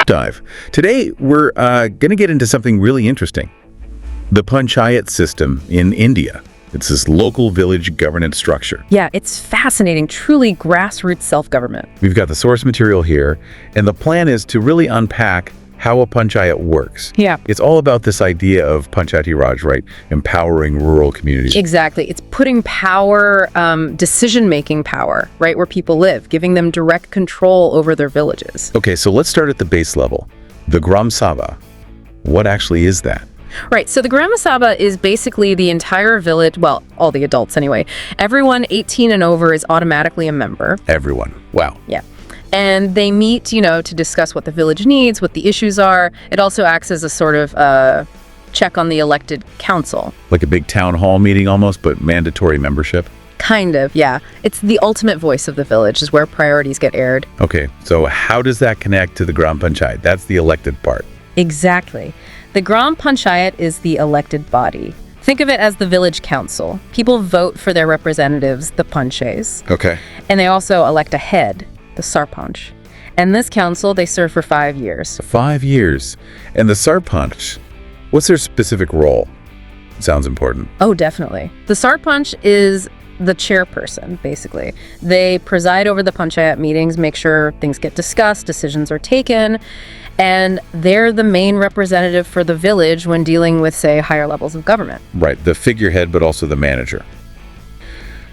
dive. Today, we're going to get into something really interesting. The Panchayat system in India. It's this local village governance structure. Yeah, it's fascinating, truly grassroots self-government. We've got the source material here, and the plan is to really unpack how a panchayat works. Yeah. It's all about this idea of Panchayati Raj, right? Empowering rural communities. Exactly. It's putting power, decision-making power, right where people live, giving them direct control over their villages. Okay, so let's start at the base level. The Gram Sabha. What actually is that? Right, so the Gram Sabha is basically the entire village, well, all the adults anyway. Everyone 18 and over is automatically a member. Everyone. Wow. Yeah. And they meet, to discuss what the village needs, what the issues are. It also acts as a sort of check on the elected council. Like a big town hall meeting almost, but mandatory membership? Kind of, yeah. It's the ultimate voice of the village, is where priorities get aired. Okay, so how does that connect to the Gram Panchayat? That's the elected part. Exactly. The Gram Panchayat is the elected body. Think of it as the village council. People vote for their representatives, the panchays. Okay. And they also elect a head, the sarpanch. And this council, they serve for 5 years. 5 years. And the sarpanch, what's their specific role? Sounds important. Oh, definitely. The sarpanch is the chairperson, basically. They preside over the panchayat meetings, make sure things get discussed, decisions are taken, and they're the main representative for the village when dealing with, say, higher levels of government. Right, the figurehead, but also the manager.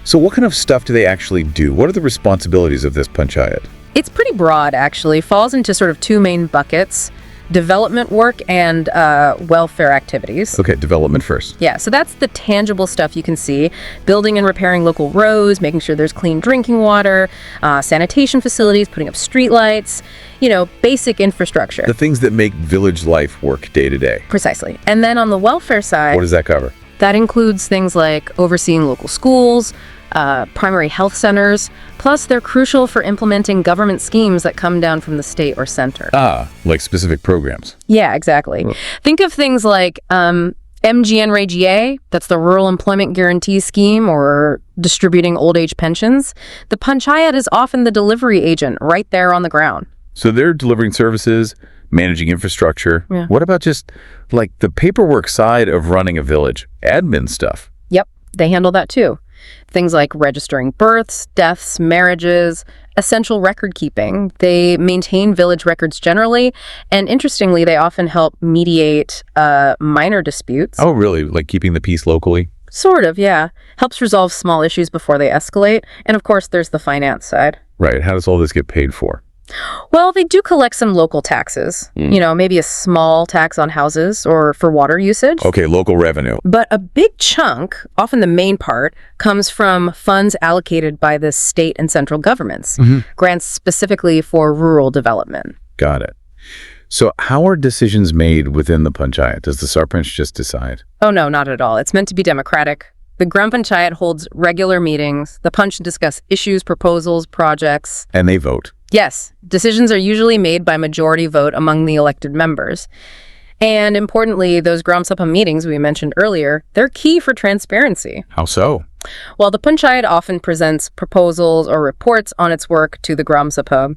So what kind of stuff do they actually do? What are the responsibilities of this panchayat? It's pretty broad, actually. Falls into sort of 2 main buckets: development work and welfare activities. Okay, development first. Yeah, so that's the tangible stuff you can see. Building and repairing local roads, making sure there's clean drinking water, sanitation facilities, putting up streetlights, basic infrastructure. The things that make village life work day to day. Precisely. And then on the welfare side, What does that cover? that includes things like overseeing local schools, primary health centers, plus they're crucial for implementing government schemes that come down from the state or center. Like specific programs. Yeah, exactly. Think of things like MGNRAGA, that's the Rural Employment Guarantee Scheme, or distributing old age pensions. The panchayat is often the delivery agent right there on the ground. So they're delivering services, managing infrastructure. Yeah. What about just like the paperwork side of running a village? Admin stuff. Yep, they handle that too. Things like registering births, deaths, marriages, essential record keeping. They maintain village records generally, and interestingly, they often help mediate minor disputes. Oh, really? Like keeping the peace locally? Sort of, yeah. Helps resolve small issues before they escalate. And of course, there's the finance side. Right. How does all this get paid for? Well, they do collect some local taxes, maybe a small tax on houses or for water usage. Okay, local revenue. But a big chunk, often the main part, comes from funds allocated by the state and central governments, grants specifically for rural development. Got it. So how are decisions made within the panchayat? Does the sarpanch just decide? Oh, no, not at all. It's meant to be democratic. The Gram Panchayat holds regular meetings. The Panch discuss issues, proposals, projects. And they vote. Yes, decisions are usually made by majority vote among the elected members. And importantly, those Gram Sabha meetings we mentioned earlier, they're key for transparency. How so? While the Panchayat often presents proposals or reports on its work to the Gram Sabha,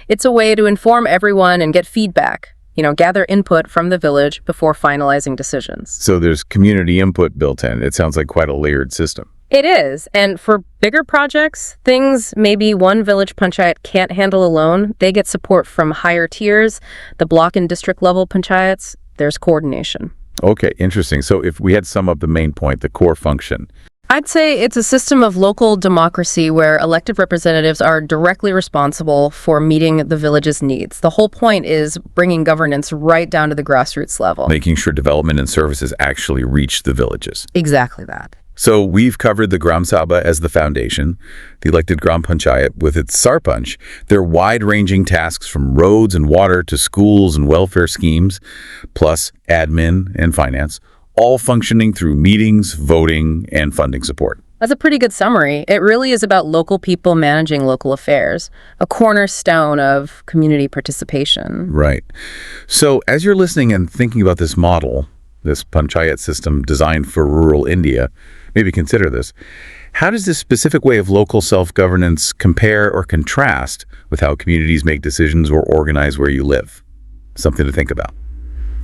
it's a way to inform everyone and get feedback, gather input from the village before finalizing decisions. So there's community input built in. It sounds like quite a layered system. It is. And for bigger projects, things maybe one village panchayat can't handle alone, they get support from higher tiers, the block and district level panchayats. There's coordination. Okay, interesting. So if we had to sum up the main point, the core function. I'd say it's a system of local democracy where elected representatives are directly responsible for meeting the village's needs. The whole point is bringing governance right down to the grassroots level. Making sure development and services actually reach the villages. Exactly that. So we've covered the Gram Sabha as the foundation, the elected Gram Panchayat with its sarpanch, their wide-ranging tasks from roads and water to schools and welfare schemes, plus admin and finance, all functioning through meetings, voting, and funding support. That's a pretty good summary. It really is about local people managing local affairs, a cornerstone of community participation. Right. So as you're listening and thinking about this model, this panchayat system designed for rural India, maybe consider this. How does this specific way of local self-governance compare or contrast with how communities make decisions or organize where you live? Something to think about.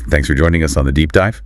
Thanks for joining us on the Deep Dive.